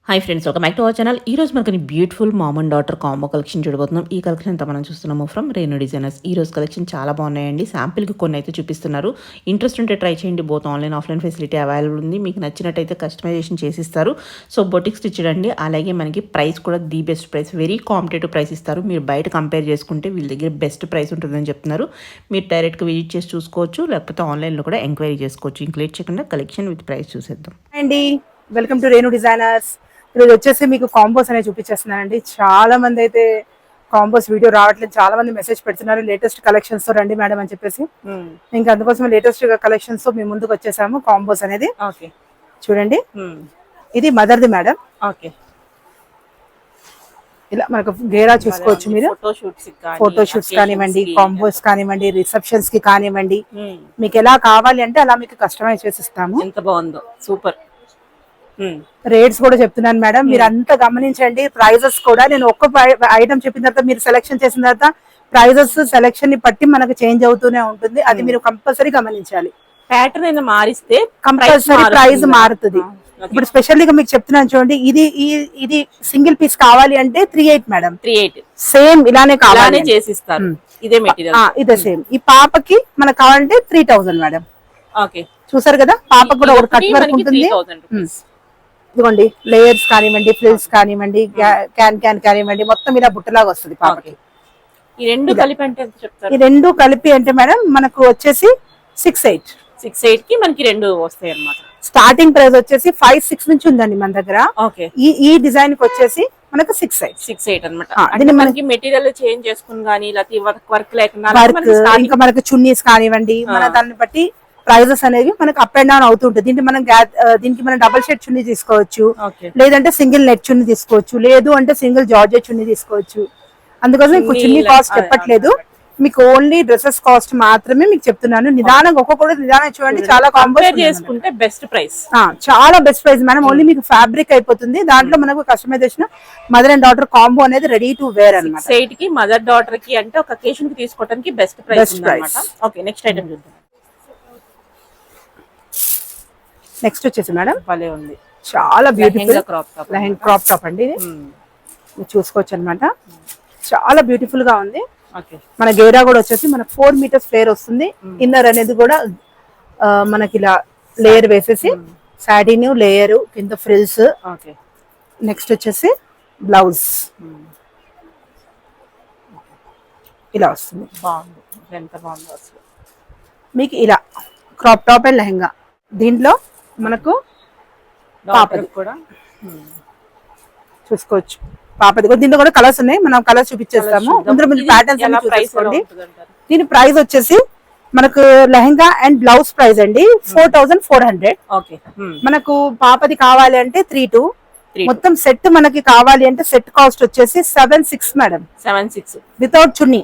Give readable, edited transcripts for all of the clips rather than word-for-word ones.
Hi friends, welcome back to our channel. ఈ రోజు మనకి beautiful ma'am and daughter combo collection చూడబోతున్నాం. ఈ కలెక్షన్ అంతా మనం చూస్తున్నాము ఫ్రమ్ రేణు డిజైనర్స్. ఈ రోజు కలెక్షన్ చాలా బాగున్నాయండి. శాంపిల్కి కొన్ని అయితే చూపిస్తున్నారు. ఇంట్రెస్ట్ ఉంటే ట్రై చేయండి. Both online offline facility available ఉంది. మీకు నచ్చినట్టయితే కస్టమైజేషన్ చేసిస్తారు. సో బొటిక్ స్టిచ్ అండి. అలాగే మనకి ప్రైస్ కూడా the best price, very competitive price ఇస్తారు. మీరు బయట కంపేర్ చేసుకుంటే వీళ్ళ దగ్గర బెస్ట్ ప్రైస్ ఉంటుందని చెప్తున్నారు. మీరు డైరెక్ట్గా విజిట్ చేసి చూసుకోవచ్చు, లేకపోతే ఆన్లైన్లో కూడా ఎంక్వైరీ చేసుకోవచ్చు. ఇంక లేట్ చేయకుండా కలెక్షన్ విత్ ప్రైస్ చూసేద్దాం అండి. Welcome to Renu designers. ఈరోజు వచ్చేసి మీకు కాంబోస్ అనేవి చూపించేస్తున్నానండి. చాలా మంది అయితే కాంబోస్ వీడియో రావట్లేదు, చాలా మంది మెసేజ్ పెడుతున్నారు లేటెస్ట్ కలెక్షన్స్ తో రండి మేడం అని చెప్పేసి. ఇంకా అందుకోసం లేటెస్ట్ కలెక్షన్స్ తో మేము ముందుకు వచ్చేసాము. కాంబోస్ అనేది చూడండి. ఇది మదర్ది మేడం. ఇలా మనకు గేరా చూసుకోవచ్చు మీరు. ఫోటో షూట్స్ కానివ్వండి, కాంబోస్ కానివ్వండి, రిసెప్షన్స్ కి కానివ్వండి, మీకు ఎలా కావాలి అంటే అలా మీకు కస్టమైజ్ చేసి ఇస్తాము. ఎంత బాగుందో, సూపర్. రేట్స్ కూడా చెప్తున్నాను మేడం, మీరు అంతా గమనించండి. ప్రైజెస్ కూడా నేను ఒక్క ఐటమ్ చెప్పిన తర్వాత మీరు సెలెక్షన్ చేసిన తర్వాత ప్రైజెస్ సెలెక్షన్ ని బట్టి మనకు చేంజ్ అవుతూనే ఉంటుంది. అది మీరు కంపల్సరీ గమనించాలి. ప్యాటర్న్ అయినా మారిస్తే కంపల్సరీ ప్రైస్ మారుతుంది. ఇప్పుడు స్పెషల్గా మీకు చెప్తున్నాను చూడండి. ఇది సింగిల్ పీస్ కావాలి అంటే 38 మేడం. 38 సేమ్ ఇలానే కావాలి చేసిస్తారు. ఇదే మెటీరియల్, ఇదే సేమ్. ఈ పాపకి మనకు కావాలంటే 3000 మేడం. ఓకే, చూసారు కదా, పాపకు కూడా ఒక కట్ వర్క్ ఉంటుంది. ఇదిగోండి, లేయర్స్ కానివ్వండి, ఫ్రిల్స్ కానివ్వండి, క్యాన్ కానివ్వండి, మొత్తం ఇలా బుట్టలాగా వస్తుంది పాపకి. ఈ రెండు కలిపి అంటే ఎంత చెప్తారు? ఈ రెండు కలిపి అంటే మేడం మనకు వచ్చేసి 68 కి మనకి రెండు వస్తాయి అన్నమాట. స్టార్టింగ్ ప్రైస్ వచ్చేసి 5-6 నుంచి ఉందండి మన దగ్గర. ఓకే, ఈ డిజైన్ కి వచ్చేసి మనకు 6-8 అన్నమాట. అంటే మనకి మెటీరియల్ చేంజ్ చేసుకుని గానీ లేకపోతే వర్క్ లేకుండా ఇంకా మనకు చున్నీస్ కానివ్వండి, మన దాన్ని బట్టి ప్రైజెస్ అనేవి మనకు అప్ అండ్ డౌన్ అవుతుంటుంది. దీనికి మనం డబుల్ షేడ్ చున్నీ తీసుకోవచ్చు, లేదంటే సింగిల్ నెట్ చున్నీ తీసుకోవచ్చు, లేదు అంటే సింగిల్ జార్జెట్ చున్నీ తీసుకోవచ్చు. అందుకోసం మీకు చున్నీ కాస్ట్ చెప్పట్లేదు, మీకు ఓన్లీ డ్రెస్సెస్ కాస్ట్ మాత్రమే మీకు చెప్తున్నాను. నిదానంగా ఒక్కొక్కటి నిదానం చూడండి. చాలా కంపేర్ చేసుకుంటే బెస్ట్ ప్రైస్, చాలా బెస్ట్ ప్రైస్ మేడం. ఓన్లీ మీకు ఫ్యాబ్రిక్ అయిపోతుంది. దాంట్లో మనకు customisation mother and daughter combo అనేది రెడీ టు వేర్ అన్నమాట. 6-8 కి మదర్ డాటర్ కి అంటే ఒక అకేషన్ కి తీసుకోవడానికి బెస్ట్ ప్రైస్ అన్నమాట. ఓకే, నెక్స్ట్ ఐటమ్ చూద్దాం. నెక్స్ట్ వచ్చేసి మేడం భలే ఉంది, చాలా బ్యూటిఫుల్ క్రాప్ టాప్ అండి. ఇది చూసుకోవచ్చు అనమాట. చాలా బ్యూటిఫుల్ గా ఉంది. మన గేరా కూడా వచ్చేసి మనకు 4 మీటర్స్ ఫ్లేర్ వస్తుంది. ఇన్నర్ అనేది కూడా మనకి ఇలా లేయర్ వేసేసి సాటిన్ లేయర్ కింద ఫ్రిల్స్. నెక్స్ట్ వచ్చేసి బ్లౌజ్ ఇలా వస్తుంది. ఎంత బాగుంది అసలు. మీకు ఇలా క్రాప్ టాప్ అండ్ లెహంగా. దీంట్లో మనకు పాపది కూడా చూసుకోవచ్చు. పాపది కూడా, దీంట్లో కూడా కలర్స్ ఉన్నాయి. మనం కలర్స్ చూపించేస్తాము. ముందు ప్యాటర్న్స్ అన్ని చూసుకోండి. దీని ప్రైస్ వచ్చేసి మనకు లెహంగా అండ్ బ్లౌజ్ ప్రైస్ అండి 4400. మనకు పాపది కావాలి అంటే 32. మొత్తం సెట్ మనకి కావాలి అంటే సెట్ కాస్ట్ వచ్చేసి 76 మేడం. 76 వితౌట్ చున్నీ.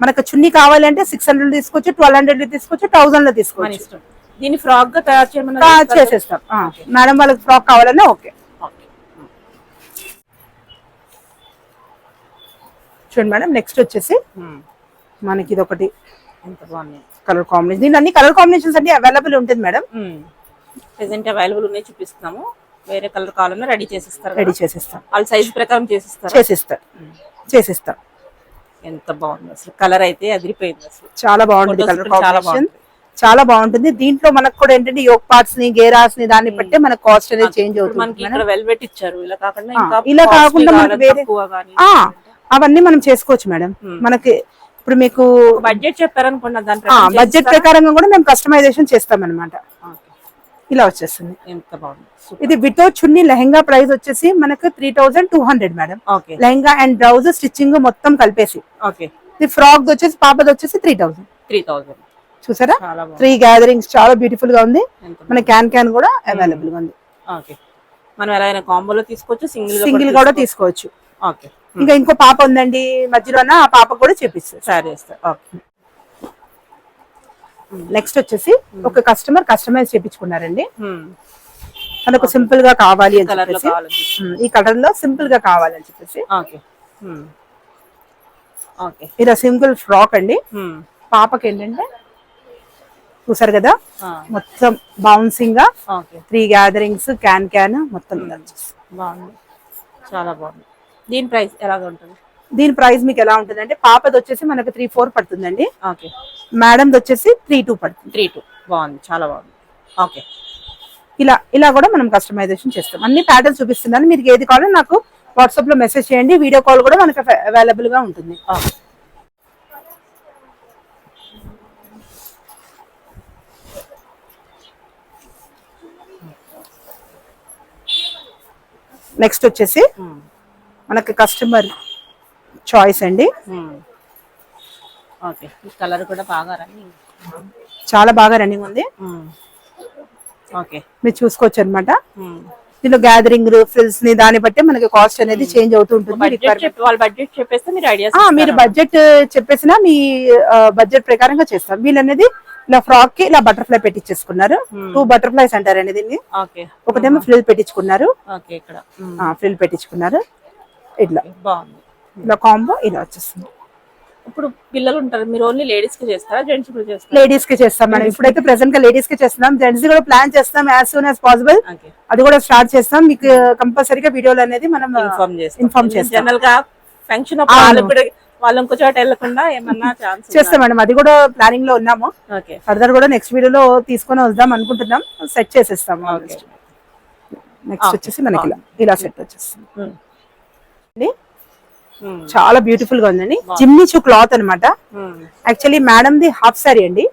మనకు చున్నీ కావాలి అంటే 600 తీసుకోవచ్చు, 1200 తీసుకోవచ్చు, 1000 లో తీసుకోవచ్చు. దీని ఫ్రాక్ గా తయారు చేసేస్తాం మేడం. వాళ్ళకి ఫ్రాక్ కావాలన్నా ఓకే. చూడండి మేడం, నెక్స్ట్ వచ్చేసి మనకి ఇది ఒకటి కలర్ కాంబినేషన్. దీని అన్ని కలర్ కాంబినేషన్స్ అన్ని అవైలబుల్ ఉంటుంది మేడం. ప్రెసెంట్ అవైలబుల్ ఉన్నాయి, చూపిస్తాము. వేరే కలర్ కావాలన్నా రెడీ చేసిస్తాం. వాళ్ళ సైజ్ ప్రకారం చేసిస్తాం. ఎంత బాగుంది అసలు, కలర్ అయితే అదిరిపోయింది అసలు. చాలా బాగుంటుంది కలర్ కాంబినేషన్, చాలా బాగుంటుంది. దీంట్లో మనకు కూడా ఏంటంటే యోక్ పార్ట్స్ ని, గేరాస్ ని దాన్ని బట్టి మన కాస్ట్ అనేది చేంజ్ అవుతుంది. మనకి ఇక్కడ వెల్వెట్ ఇచ్చారు. ఇలా కాకుండా మనకి వేరే అవన్నీ మనం చేసుకోవచ్చు మేడం. మనకి ఇప్పుడు మీకు బడ్జెట్ చెప్పారనుకున్నా, బడ్జెట్ ప్రకారంగా కూడా మేము కస్టమైజేషన్ చేస్తాం అనమాట. ఇలా వచ్చేస్తుంది. ఎంత బాగుంది. ఇది వితౌట్ చున్నీ లెహంగా ప్రైస్ వచ్చేసి మనకు 3200 madam. Lehenga and blouse stitching మొత్తం కలిపేసి. ఇది ఫ్రాక్ వచ్చేసి పాపది వచ్చేసి 3000. చూసారా, 3 గ్యాదరింగ్స్. చాలా బ్యూటిఫుల్ గా ఉంది. మన క్యాన్ కూడా అవైలబుల్ గా ఉంది. మనం ఎలా అయినా కాంబోలో తీసుకోవచ్చు, సింగిల్ కూడా తీసుకోవచ్చు. ఇంకా ఇంకో పాప ఉందండి మధ్యలోన, ఆ పాప కూడా చేపిస్తారు. నెక్స్ట్ వచ్చేసి ఒక కస్టమర్ కస్టమైజ్ చేపించుకున్నారండి. తనకు సింపుల్ గా కావాలి అని చెప్పేసి, ఈ కలర్ లో సింపుల్ గా కావాలని చెప్పేసి ఇలా సింపుల్ ఫ్రాక్ అండి. పాపకి ఏంటంటే చూసారు కదా మొత్తం బౌన్సింగ్ గా 3 గ్యాదరింగ్స్ క్యాన్ మొత్తం ఇలా వచ్చేస్తుంది. బాగుంది, చాలా బాగుంది. దీని ప్రైస్ ఎలాగ ఉంటుంది? దీని ప్రైస్ మీకు ఎలా ఉంటుంది అంటే పాపది వచ్చేసి మనకు 3-4 పడుతుందండి. ఓకే. మేడంది వచ్చేసి 3-2 పడుతుంది. 3-2 బాగుంది, చాలా బాగుంది. ఓకే. ఇలా కూడా మనం కస్టమైజేషన్ చేస్తాం. అన్ని ప్యాటర్న్స్ చూపిస్తున్నాను, మీకు ఏది కావాలో నాకు వాట్సాప్ లో మెసేజ్ చేయండి. వీడియో కాల్ కూడా మనకు అవైలబుల్ గా ఉంటుంది. నెక్స్ట్ వచ్చేసి మనకి కస్టమర్ చాయిస్ అండి. ఓకే. ఈ కలర్ కూడా బాగా రన్నింగ్, చాలా బాగా రన్నింగ్ ఉంది. ఓకే, మీరు చూసుకోవచ్చు అనమాట. దీనిలో గ్యాదరింగ్ ఫ్రిల్స్ ని దాన్ని బట్టి మనకి కాస్ట్ అనేది చేంజ్ అవుతూ ఉంటుంది. వాళ్ళ బడ్జెట్ చెప్పేస్తే మీరు ఐడియా, మీరు బడ్జెట్ చెప్పేసినా మీ బడ్జెట్ ప్రకారంగా చేస్తాం. వీళ్ళు అనేది ఇలా ఫ్రాక్ కి ఇలా బటర్ఫ్లై పెట్టించేసుకున్నారు. 2 బటర్ఫ్లైస్ అంటారండి దీన్ని. ఒకటేమో ఫ్రిల్ పెట్టించుకున్నారు, ఫ్రిల్ పెట్టించుకున్నారు. ఇట్లా బాగుంది. ఇలా కాంబో ఇలా వచ్చేస్తుంది. ఇప్పుడు పిల్లలు ఉంటారు, మీరు ఓన్లీ లేడీస్ కి చేస్తారా, జెంట్స్ కూడా చేస్తారా? లేడీస్ కి చేస్తాం మేడం. ఇప్పుడైతే ప్రెసెంట్ గా లేడీస్ కి చేస్తున్నాం. జెంట్స్ కూడా ప్లాన్ చేస్తాం యాజ్ సూన్ యాజ్ పాసిబుల్. అది కూడా స్టార్ట్ చేస్తాం. మీకు కంపల్సరీగా వీడియోలు అనేది మనం ఇన్ఫార్మ్ చేస్తాం. జనరల్ గా ఫంక్షన్ వాళ్ళు ఇంకో చోట వెళ్ళకుండా ఏమన్నా ఛాన్స్ చేస్తాం మేడం. అది కూడా ప్లానింగ్ లో ఉన్నాము. ఫర్దర్ కూడా నెక్స్ట్ వీడియోలో తీసుకొని వద్దాం అనుకుంటున్నాం. సెట్ చేసేస్తాం. నెక్స్ట్ వచ్చేసి మనకి ఇలా సెట్ వచ్చేస్తుంది. చాలా బ్యూటిఫుల్ గా ఉందండి. జిమ్నీ చూ క్లాత్ అనమాట. Actually madam the half sorry అండి.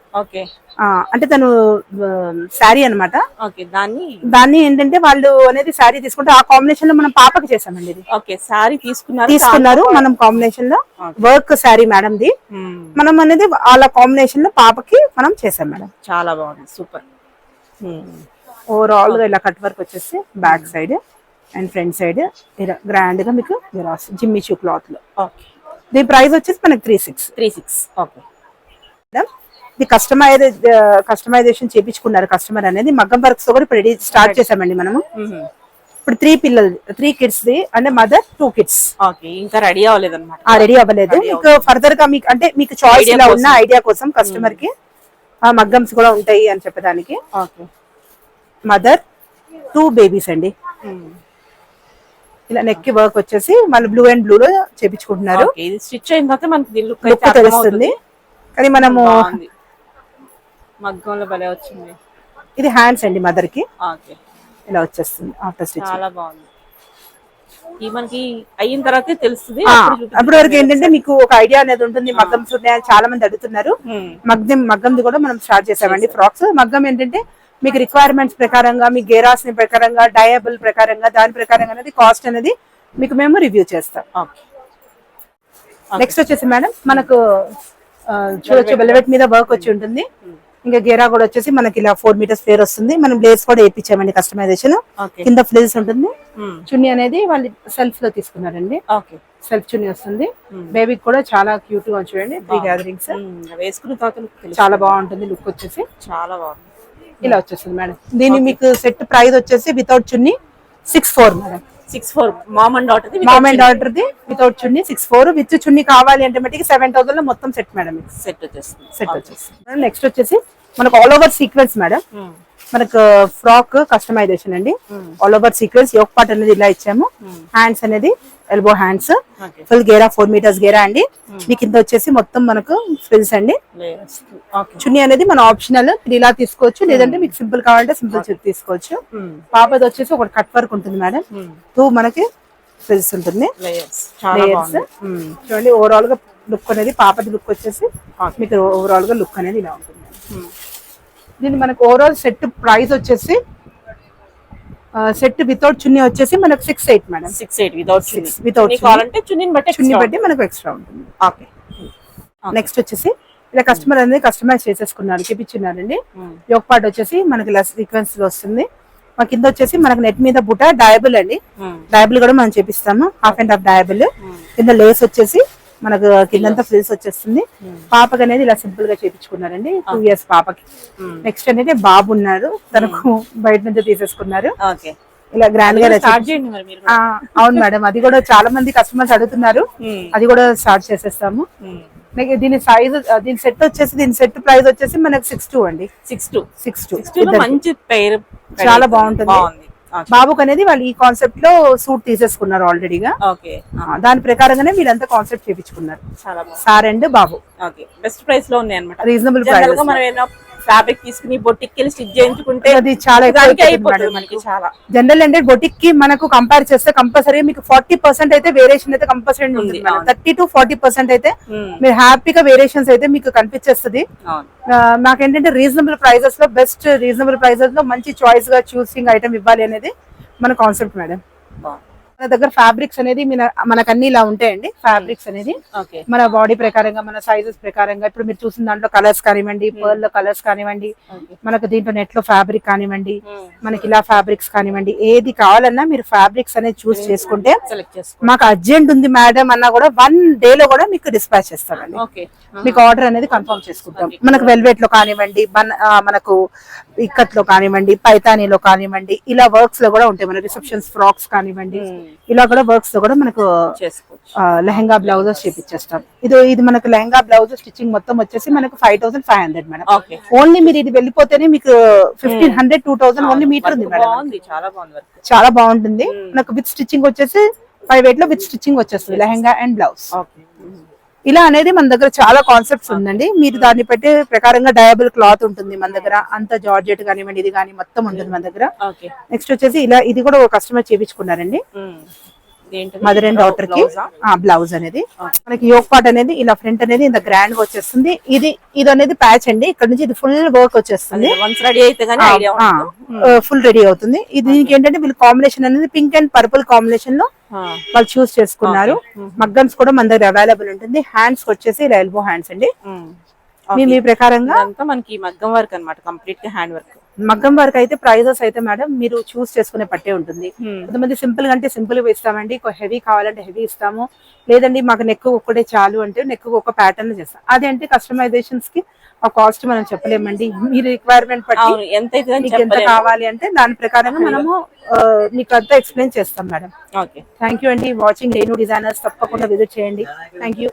అంటే తను శారీ అనమాట. దాన్ని ఏంటంటే వాళ్ళు అనేది శారీ తీసుకుంటే ఆ కాంబినేషన్ లో మనం పాపకి చేసామండి. ఇది శారీ తీసుకున్నారు మనం కాంబినేషన్ లో వర్క్ శారీ మేడం ది. మనం అనేది వాళ్ళ కాంబినేషన్ లో పాపకి మనం చేసాం మేడం. చాలా బాగుంది, సూపర్. ఓవరాల్ గా ఇలా కట్ వర్క్ వచ్చేసి back side and front side ఇలా గ్రాండ్ గా మీకు జిమ్మి చూ క్లాత్ లో. దీని ప్రైస్ వచ్చేసి మనకి 3-6. ఓకే. ఇది కస్టమైజేషన్ చేపించుకున్నారు కస్టమర్ అనేది. మగ్గం వర్క్స్ కూడా ఇప్పుడు స్టార్ట్ చేసామండి మనము. ఇప్పుడు 3 కిడ్స్ ది అంటే మదర్ 2 కిడ్స్. ఇంకా రెడీ అవ్వలేదు అనమాట. రెడీ అవ్వలేదు. మీకు ఫర్దర్ గా మీకు అంటే మీకు చాయిస్ ఇలా ఉన్న ఐడియా కోసం కస్టమర్ కి మగ్గమ్స్ కూడా ఉంటాయి అని చెప్పడానికి. మదర్ 2 బేబీస్ అండి. ఇలా నెక్ కి వర్క్ వచ్చేసి మన బ్లూ అండ్ బ్లూ లో చేపించుకుంటున్నారు. స్టిచ్ అయిన తర్వాత మనకి లుక్ తెలుస్తుంది. కానీ మనము మగ్గంలో భలే వచ్చింది. ఇది హ్యాండ్స్ అండి మదర్ కి. ఇలా వచ్చేస్తుంది ఆఫ్టర్ స్టిచ్. చాలా బాగుంది. ఈ మనకి అయిన తర్వాత తెలుస్తుంది. అప్పటి వరకు ఏంటంటే మీకు ఒక ఐడియా అనేది ఉంటుంది. మగ్గమ్స్ ఉన్నాయని చాలా మంది అడుగుతున్నారు. మగ్గంది కూడా మనం స్టార్ట్ చేసామండి. ఫ్రాక్స్ మగ్గం ఏంటంటే మీకు రిక్వైర్మెంట్స్ ప్రకారంగా మీ గేరాస్ ప్రకారంగా డయాబుల్ ప్రకారంగా దాని ప్రకారంగా అనేది కాస్ట్ అనేది మీకు మేము రివ్యూ చేస్తాం. నెక్స్ట్ వచ్చేసి మేడం మనకు చూడొచ్చు వెల్వెట్ మీద వర్క్ వచ్చి ఉంటుంది. ఇంకా గేరా కూడా వచ్చేసి మనకి ఇలా 4 మీటర్స్ ఫ్లేర్ వస్తుంది. మనం బ్లేస్ కూడా వేయించామండి కస్టమైజేషన్. కింద ఫ్రిల్స్ ఉంటుంది. చున్నీ అనేది వాళ్ళు సెల్ఫ్ లో తీసుకున్నారండి. సెల్ఫ్ చున్నీ వస్తుంది. బేబీకి కూడా చాలా క్యూట్ గా చూడండి. 3 గ్యాదరింగ్స్ వేసుకున్న తర్వాత చాలా బాగుంటుంది. లుక్ వచ్చేసి చాలా బాగుంది. ఇలా వచ్చేస్తుంది మేడం. దీని మీకు సెట్ ప్రైస్ వచ్చేసి without chunni 6-4 madam. 6-4 mom and daughter the without chunni 6-4. With chunni కావాలి అంటే మటుకి 7,000 లో మొత్తం సెట్ మేడం. సెట్ వచ్చేస్తుంది. నెక్స్ట్ వచ్చేసి మనకు ఆల్ ఓవర్ సీక్వెన్స్ మేడం. మనకు ఫ్రాక్ కస్టమైజేషన్ అండి. All over sequence yoke part అనేది ఇలా ఇచ్చాము. హ్యాండ్స్ అనేది ఎల్బో హ్యాండ్స్ ఫుల్ గేరా 4 మీటర్స్ గేరా అండి. మీ కింద వచ్చేసి మొత్తం మనకు ఫ్రిల్స్ అండి. చున్నీ అనేది మన ఆప్షనల్. ఇలా తీసుకోవచ్చు, లేదంటే మీకు సింపుల్ కావాలంటే సింపుల్ తీసుకోవచ్చు. పాపది వచ్చేసి ఒక కట్ వర్క్ ఉంటుంది మేడం. 2 మనకి ఫ్రిల్స్ ఉంటుంది. చూడండి ఓవరాల్ గా లుక్ అనేది పాపది లుక్ వచ్చేసి మీకు ఓవరాల్ గా లుక్ అనేది ఇలా ఉంటుంది. దీన్ని మనకు ఓవరాల్ సెట్ ప్రైస్ వచ్చేసి సెట్ వితౌట్ చున్నీ వచ్చేసి మనకు 6-8 మేడం. 6-8 వితౌట్ చున్నీ బట్టి మనకు ఎక్స్ట్రా ఉంటుంది. ఓకే. నెక్స్ట్ వచ్చేసి ఇలా కస్టమర్ అనేది కస్టమైజ్ చేసేసుకున్నారు, చూపించున్నారండి. యోక్ పార్ట్ వచ్చేసి మనకి ఇలా సీక్వెన్స్ లో వస్తుంది. మా కింద వచ్చేసి మనకు నెట్ మీద బుట్ట డయాబుల్ అండి. డయాబుల్ కూడా మనం చేపిస్తాము. Half and half dyeable. కింద లేస్ వచ్చేసి మనకు కిందంతా ఫ్రిల్స్ వచ్చేస్తుంది. పాపకి అనేది ఇలా సింపుల్ గా చేపించుకున్నారండి. 2 years పాపకి. నెక్స్ట్ అనేది బాబు ఉన్నారు, తనకు బయట నుంచి తీసేసుకున్నారు. ఇలా గ్రాండ్ గా అవును మేడం. అది కూడా చాలా మంది కస్టమర్స్ అడుగుతున్నారు. అది కూడా స్టార్ట్ చేసేస్తాము. మీకు దీని సైజ్ దీని సెట్ వచ్చేసి దీని సెట్ ప్రైస్ వచ్చేసి మనకు 6'2" అండి. 6'2" మంచి పేరు, చాలా బాగుంటుంది. బాబుకి అనేది వాళ్ళు ఈ కాన్సెప్ట్ లో సూట్ తీసేసుకున్నారు ఆల్రెడీగా. ఓకే, దాని ప్రకారంగానే వీళ్ళంతా కాన్సెప్ట్ చేపించుకున్నారు. చాలా sir and Babu okay, best price లో ఉన్నాయి అన్నమాట. Reasonable price. మనం ఏమైనా ఫ్యాబ్రిక్ తీసుకుని బొటిక్ వెళ్ళి స్టిచ్ చేయించుకుంటే అది చాలా అయిపోతుంది మనకి. చాలా జనరల్ అంటే బొటిక్ కి మనకు కంపేర్ చేస్తే కంపల్సరీ మీకు 40% అయితే వేరియేషన్ అయితే కంపల్సరీ ఉంది. 30 to 40% అయితే మీరు హ్యాపీగా వేరియేషన్స్ అయితే మీకు కనిపించేస్తుంది. నాకేంటంటే రీజనబుల్ ప్రైజెస్ లో బెస్ట్ రీజనబుల్ ప్రైజెస్ లో మంచి చాయిస్ గా చూసింగ్ ఐటమ్ ఇవ్వాలి అనేది మన కాన్సెప్ట్ మేడం. మన దగ్గర ఫ్యాబ్రిక్స్ అనేది మనకు అన్ని ఇలా ఉంటాయండి. ఫ్యాబ్రిక్స్ అనేది మన బాడీ ప్రకారంగా మన సైజెస్ ప్రకారంగా ఇప్పుడు మీరు చూసిన దాంట్లో కలర్స్ కానివ్వండి, పర్ల్ లో కలర్స్ కానివ్వండి, మనకు దీంట్లో నెట్ లో ఫ్యాబ్రిక్ కానివ్వండి, మనకి ఇలా ఫ్యాబ్రిక్స్ కానివ్వండి, ఏది కావాలన్నా మీరు ఫ్యాబ్రిక్స్ అనేది చూస్ చేసుకుంటే మాకు అర్జెంట్ ఉంది మేడం అన్నా కూడా 1 day లో కూడా మీకు డిస్పాచ్ చేస్తామండి. మీకు ఆర్డర్ అనేది కన్ఫర్మ్ చేసుకుంటాం. మనకు వెల్వెట్ లో కానివ్వండి, మనకు ఇక్కత్ లో కానివ్వండి, పైతానీలో కానివ్వండి, ఇలా వర్క్స్ లో కూడా ఉంటాయి. మన రిసెప్షన్స్ ఫ్రాక్స్ కానివ్వండి, ఇలా కూడా వర్క్స్ లో కూడా మనకు లెహంగా బ్లౌజెస్ చేపించేస్తాం. ఇది మనకు లెహంగా బ్లౌజ్ స్టిచ్చింగ్ మొత్తం వచ్చేసి మనకు 5,500 మేడం. ఓన్లీ మీరు ఇది వెళ్ళిపోతేనే మీకు 1,500 2,000 ఓన్లీ మీటర్ ఉంది మేడం. చాలా బాగుంటుంది. మనకు విత్ స్టిచ్చింగ్ వచ్చేసి 5/8 లో విత్ స్టిచ్చింగ్ వచ్చేస్తుంది లెహంగా అండ్ బ్లౌజ్. ఇలా అనేది మన దగ్గర చాలా కాన్సెప్ట్స్ ఉందండి. మీరు దాన్ని పెట్టే ప్రకారంగా డయాబుల్ క్లాత్ ఉంటుంది మన దగ్గర. అంత జార్జెట్ కానివ్వండి, ఇది కానీ మొత్తం ఉంటుంది మన దగ్గర. నెక్స్ట్ వచ్చేసి ఇలా ఇది కూడా ఒక కస్టమర్ చేపించుకున్నారండి. మదర్ అండ్ డాటర్ కి బ్లౌజ్ అనేది మనకి యోక్ పార్ట్ అనేది ఇలా ఫ్రంట్ అనేది ఇంత గ్రాండ్ గా వచ్చేస్తుంది. ఇది అనేది ప్యాచ్ అండి. ఇక్కడ నుంచి ఇది ఫుల్ వర్క్ వచ్చేస్తుంది. ఫుల్ రెడీ అవుతుంది. దీనికి ఏంటంటే వీళ్ళు కాంబినేషన్ అనేది పింక్ అండ్ పర్పుల్ కాంబినేషన్ లో వాళ్ళు చూస్ చేసుకున్నారు. మగ్గన్స్ కూడా మన దగ్గర అవైలబుల్ ఉంటుంది. హ్యాండ్స్ వచ్చేసి ఇలా ఎల్బో హ్యాండ్స్ అండి. మీ ప్రకారంగా మనకి మగ్గం వర్క్ అన్నమాట, కంప్లీట్ గా హ్యాండ్ వర్క్. మగ్గం వర్క్ అయితే ప్రైజెస్ అయితే మేడం మీరు చూస్ చేసుకునే పట్టే ఉంటుంది. కొంతమంది సింపుల్ గా అంటే సింపుల్ గా ఇస్తామండి, హెవీ కావాలంటే హెవీ ఇస్తాము, లేదండి మాకు నెక్ ఒక్కటే చాలు అంటే నెక్ ఒక ప్యాటర్న్ చేస్తాం. అది అంటే కస్టమైజేషన్స్ కి ఆ కాస్ట్ మనం చెప్పలేమండి. మీ రిక్వైర్మెంట్ బట్టి ఎంత కావాలి అంటే దాని ప్రకారంగా మనము మీకు అంతా ఎక్స్ప్లెయిన్ చేస్తాం మేడం. థ్యాంక్ యూ అండి వాచింగ్ రేణు డిజైనర్స్. తప్పకుండా విజిట్ చేయండి. Thank you.